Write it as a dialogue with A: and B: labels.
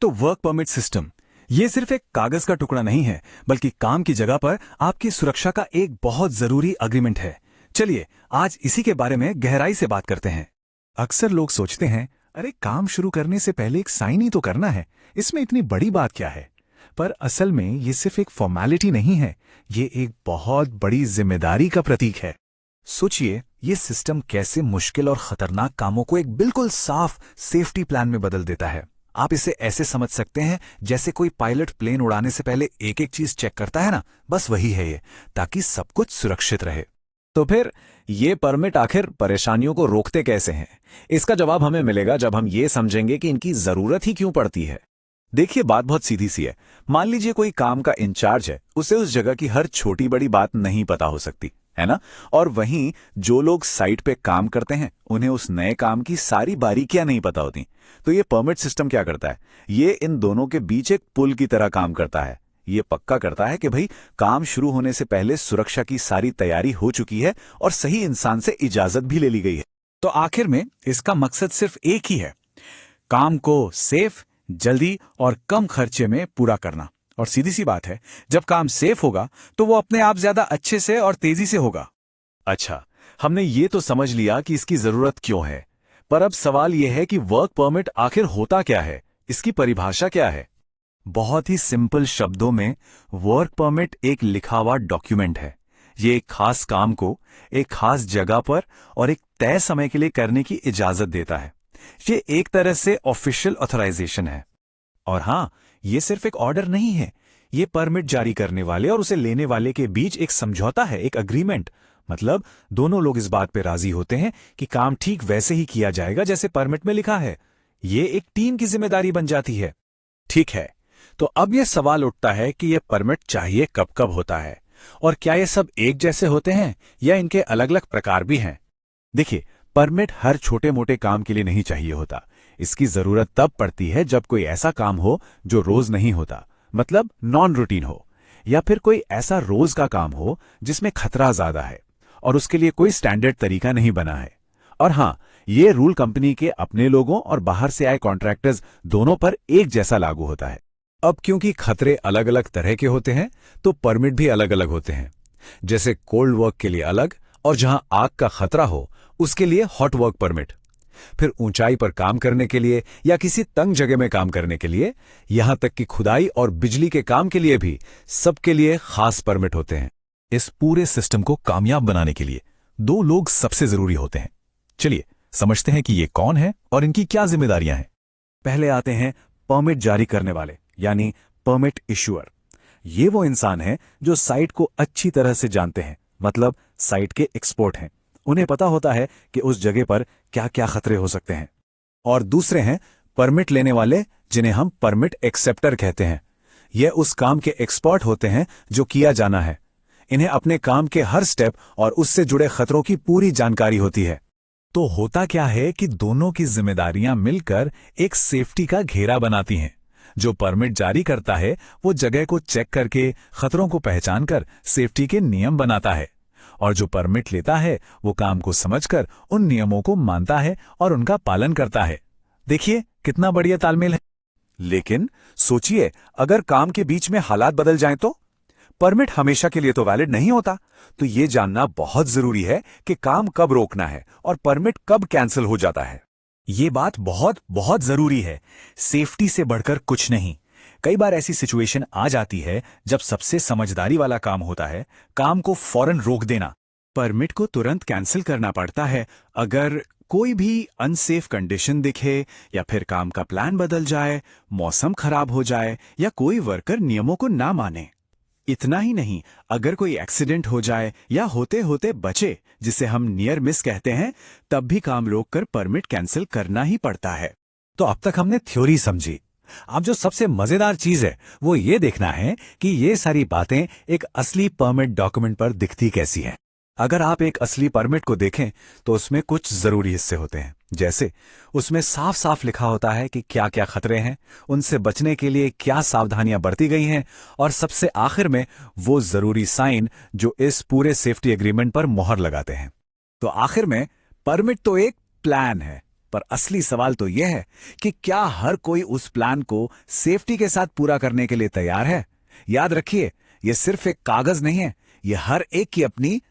A: तो work permit system ये सिर्फ एक कागज का टुकड़ा नहीं है, बल्कि काम की जगह पर आपकी सुरक्षा का एक बहुत जरूरी अग्रीमेंट है। चलिए आज इसी के बारे में गहराई से बात करते हैं।
B: अक्सर लोग सोचते हैं, अरे काम शुरू करने से पहले एक साइन ही तो करना है, इसमें इतनी बड़ी बात क्या है। पर असल में ये सिर्फ एक फॉर्मेलिटी नहीं है, ये एक बहुत बड़ी जिम्मेदारी का प्रतीक है।
A: सोचिए ये सिस्टम कैसे मुश्किल और खतरनाक कामों को एक बिल्कुल साफ सेफ्टी प्लान में बदल देता है। आप इसे ऐसे समझ सकते हैं जैसे कोई पायलट प्लेन उड़ाने से पहले एक एक चीज चेक करता है ना, बस वही है ये, ताकि सब कुछ सुरक्षित रहे।
C: तो फिर ये परमिट आखिर परेशानियों को रोकते कैसे हैं? इसका जवाब हमें मिलेगा जब हम ये समझेंगे कि इनकी जरूरत ही क्यों पड़ती है। देखिए, बात बहुत सीधी सी है। मान लीजिए कोई काम का इंचार्ज है, उसे उस जगह की हर छोटी बड़ी बात नहीं पता हो सकती है ना। और वहीं जो लोग साइट पे काम करते हैं, उन्हें उस नए काम की सारी बारीकियां नहीं पता होती। तो ये परमिट सिस्टम क्या करता है? ये इन दोनों के बीच एक पुल की तरह काम करता है। ये पक्का करता है कि भाई काम शुरू होने से पहले सुरक्षा की सारी तैयारी हो चुकी है और सही इंसान से इजाजत भी ले ली गई है।
A: तो आखिर में इसका मकसद सिर्फ एक ही है, काम को सेफ, जल्दी और कम खर्चे में पूरा करना। और सीधी सी बात है, जब काम सेफ होगा तो वो अपने आप ज्यादा अच्छे से और तेजी से होगा।
C: अच्छा, हमने ये तो समझ लिया कि इसकी जरूरत क्यों है, पर अब सवाल यह है कि वर्क परमिट आखिर होता क्या है, इसकी परिभाषा क्या है?
A: बहुत ही सिंपल शब्दों में वर्क परमिट एक लिखा हुआ डॉक्यूमेंट है। ये एक खास काम को एक खास जगह पर और एक तय समय के लिए करने की इजाजत देता है। ये एक तरह से ऑफिशियल ऑथराइजेशन है। और हां, ये सिर्फ एक ऑर्डर नहीं है, ये परमिट जारी करने वाले और उसे लेने वाले के बीच एक समझौता है, एक अग्रीमेंट। मतलब दोनों लोग इस बात पे राजी होते हैं कि काम ठीक वैसे ही किया जाएगा जैसे परमिट में लिखा है। ये एक टीम की जिम्मेदारी बन जाती है। ठीक है, तो अब यह सवाल उठता है कि यह परमिट चाहिए कब कब होता है, और क्या ये सब एक जैसे होते हैं या इनके अलग अलग प्रकार भी हैं? देखिए, परमिट हर छोटे मोटे काम के लिए नहीं चाहिए होता। इसकी जरूरत तब पड़ती है जब कोई ऐसा काम हो जो रोज नहीं होता, मतलब नॉन रूटीन हो, या फिर कोई ऐसा रोज का काम हो जिसमें खतरा ज्यादा है और उसके लिए कोई स्टैंडर्ड तरीका नहीं बना है। और हां, ये रूल कंपनी के अपने लोगों और बाहर से आए कॉन्ट्रैक्टर्स दोनों पर एक जैसा लागू होता है। अब क्योंकि खतरे अलग अलग तरह के होते हैं, तो परमिट भी अलग अलग होते हैं। जैसे कोल्ड वर्क के लिए अलग, और जहां आग का खतरा हो उसके लिए हॉट वर्क परमिट। फिर ऊंचाई पर काम करने के लिए या किसी तंग जगह में काम करने के लिए, यहां तक कि खुदाई और बिजली के काम के लिए भी सबके लिए खास परमिट होते हैं।
B: इस पूरे सिस्टम को कामयाब बनाने के लिए दो लोग सबसे जरूरी होते हैं। चलिए समझते हैं कि ये कौन है और इनकी क्या जिम्मेदारियां हैं।
A: पहले आते हैं परमिट जारी करने वाले, यानी परमिट इश्यूअर। ये वो इंसान है जो साइट को अच्छी तरह से जानते हैं, मतलब साइट के एक्सपर्ट हैं। उन्हें पता होता है कि उस जगह पर क्या क्या खतरे हो सकते हैं। और दूसरे हैं परमिट लेने वाले, जिन्हें हम परमिट एक्सेप्टर कहते हैं। यह उस काम के एक्सपर्ट होते हैं जो किया जाना है। इन्हें अपने काम के हर स्टेप और उससे जुड़े खतरों की पूरी जानकारी होती है।
B: तो होता क्या है कि दोनों की जिम्मेदारियां मिलकर एक सेफ्टी का घेरा बनाती हैं। जो परमिट जारी करता है वो जगह को चेक करके, खतरों को पहचानकर सेफ्टी के नियम बनाता है, और जो परमिट लेता है वो काम को समझकर उन नियमों को मानता है और उनका पालन करता है। देखिए कितना बढ़िया तालमेल है।
A: लेकिन सोचिए, अगर काम के बीच में हालात बदल जाएं तो? परमिट हमेशा के लिए तो वैलिड नहीं होता। तो ये जानना बहुत जरूरी है कि काम कब रोकना है और परमिट कब कैंसिल हो जाता है। ये बात बहुत बहुत जरूरी है। सेफ्टी से बढ़कर कुछ नहीं। कई बार ऐसी सिचुएशन आ जाती है जब सबसे समझदारी वाला काम होता है काम को फौरन रोक देना। परमिट को तुरंत कैंसिल करना पड़ता है अगर कोई भी अनसेफ कंडीशन दिखे, या फिर काम का प्लान बदल जाए, मौसम खराब हो जाए, या कोई वर्कर नियमों को ना माने। इतना ही नहीं, अगर कोई एक्सीडेंट हो जाए या होते होते बचे, जिसे हम नियर मिस कहते हैं, तब भी काम रोककर परमिट कैंसिल करना ही पड़ता है। तो अब तक हमने थ्योरी समझी। अब जो सबसे मजेदार चीज है वो ये देखना है कि ये सारी बातें एक असली परमिट डॉक्यूमेंट पर दिखती कैसी हैं। अगर आप एक असली परमिट को देखें तो उसमें कुछ जरूरी हिस्से होते हैं। जैसे उसमें साफ साफ लिखा होता है कि क्या क्या खतरे हैं, उनसे बचने के लिए क्या सावधानियां बरती गई हैं, और सबसे आखिर में वो जरूरी साइन जो इस पूरे सेफ्टी एग्रीमेंट पर मोहर लगाते हैं। तो आखिर में परमिट तो एक प्लान है,
B: पर असली सवाल तो यह है कि क्या हर कोई उस प्लान को सेफ्टी के साथ पूरा करने के लिए तैयार है। याद रखिए, यह सिर्फ एक कागज नहीं है, यह हर एक की अपनी